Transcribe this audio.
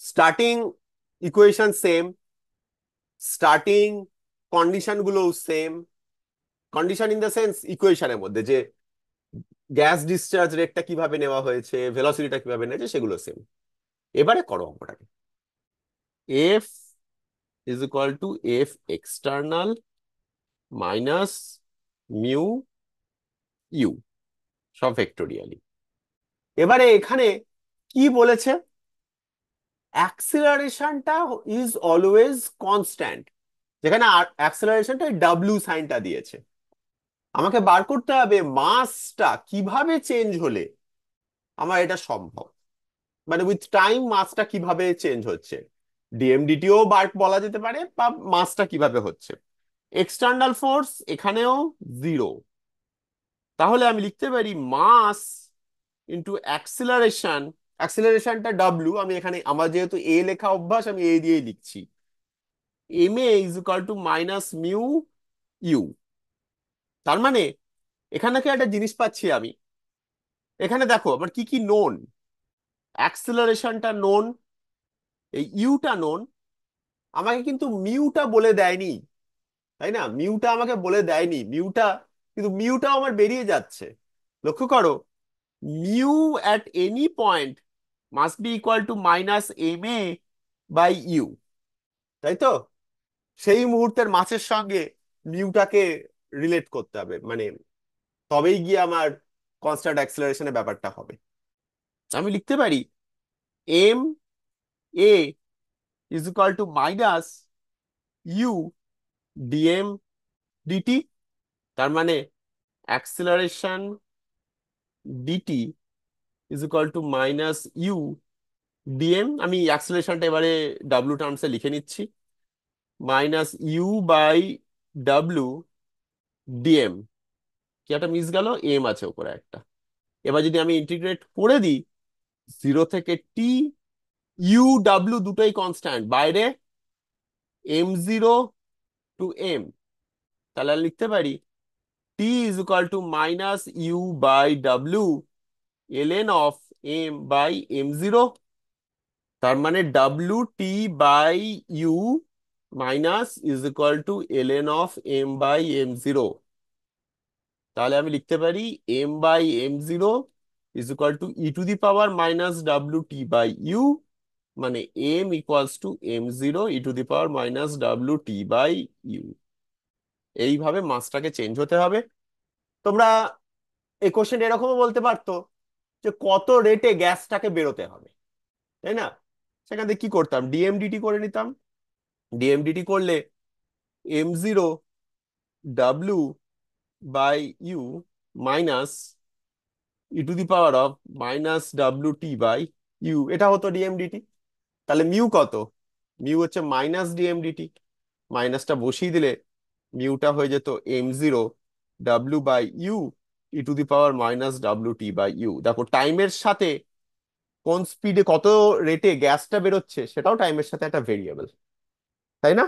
Starting equation same, starting condition গুলো same. Condition in the sense ইকুয়েশনের মধ্যে যে গ্যাস ডিসচার্জ রেটটা কিভাবে নেওয়া হয়েছে, ভেলোসিটিটা কিভাবে নিয়েছে, সেগুলো সেম। এবারে করো অঙ্কটাকে। F is equal to F external minus mu U, সব ভেক্টোরিয়ালি। এবারে এখানে কি বলেছে? অ্যাক্সিলারেশনটা ইজ অলওয়েজ কনস্ট্যান্ট, যেখানে অ্যাক্সিলারেশনটা ডাব্লিউ সাইনটা দিয়েছে। আমাকে বার করতে হবে মাসটা কিভাবে চেঞ্জ হলে আমার এটা সম্ভব, মানে উইথ টাইম মাসটা কিভাবে চেঞ্জ হচ্ছে। ডিএমডিটিও বার বলা যেতে পারে, বা মাসটা কিভাবে হচ্ছে। এক্সটার্নাল ফোর্স এখানেও জিরো, তাহলে আমি লিখতে পারি মাস ইন্টু অ্যাক্সিলারেশন। অ্যাক্সিলারেশনটা ডাব্লিউ, আমি এখানে আমার যেহেতু এ লেখা অভ্যাস আমি এ দিয়েই লিখছি। M A is equal to minus mu U. তার মানে এখানে কি একটা জিনিস পাচ্ছি আমি, এখানে দেখো আমার কি কি নোন। অ্যাক্সিলারেশনটা নোন, এই ইউটা নোন। আমাকে কিন্তু মিউটা বলে দেয়নি, তাই না? মিউটা আমাকে বলে দেয়নি, মিউটা, কিন্তু মিউটাও আমার বেরিয়ে যাচ্ছে। লক্ষ্য করো, mu at any point must be equal to minus M A by U, তাই তো? সেই মুহূর্তের মাসের সঙ্গে মিউটাকে রিলেট করতে হবে, মানে তবেই গিয়ে আমার কনস্ট্যান্ট অ্যাক্সিলারেশনের ব্যাপারটা হবে। আমি লিখতে পারি M A is equal to minus U DM DT. তার মানে acceleration DT is equal to minus U DM. আমি অ্যাক্সিলারেশনটা এবারে ডাব্লু টার্মসে লিখে নিচ্ছি, minus U by W DM. কি একটা মিস গেল, এম আছে উপরে একটা। এবার যদি আমি ইন্টিগ্রেট করে দিই, জিরো থেকে টি, ইউ ডাব্লু দুটোই কনস্ট্যান্ট, বাইরে এম জিরো টু এম। তাহলে আমি লিখতে পারি T is equal to minus U by W LN of M by M zero. তার মানে W T by U minus is equal to LN of M by M zero. তাহলে আমি লিখতে পারি M by M zero is equal to E to the power minus W T by U, মানে M equals to M zero E to the power minus W T by U. এইভাবে মাসটাকে change হতে হবে। তোমরা এই question এরকমও বলতে পারতো যে কত রেটে গ্যাসটাকে বেরোতে হবে, তাই না? সেখান থেকে কি করতাম, ডিএমডিটি করে নিতাম। ডিএমডিটি করলে M zero W by U minus E to the power of minus W T by U, এটা হতো ডিএমডিটি। তাহলে মিউ কত? মিউ হচ্ছে মাইনাস ডিএমডিটি, মাইনাসটা বসিয়ে দিলে মিউটা হয়ে যেত M zero W by U E to the power minus W T by U. দেখো টাইমের সাথে কোন স্পিডে কত রেটে গ্যাসটা বেরোচ্ছে সেটাও টাইমের সাথে একটা ভেরিয়েবল, তাই না?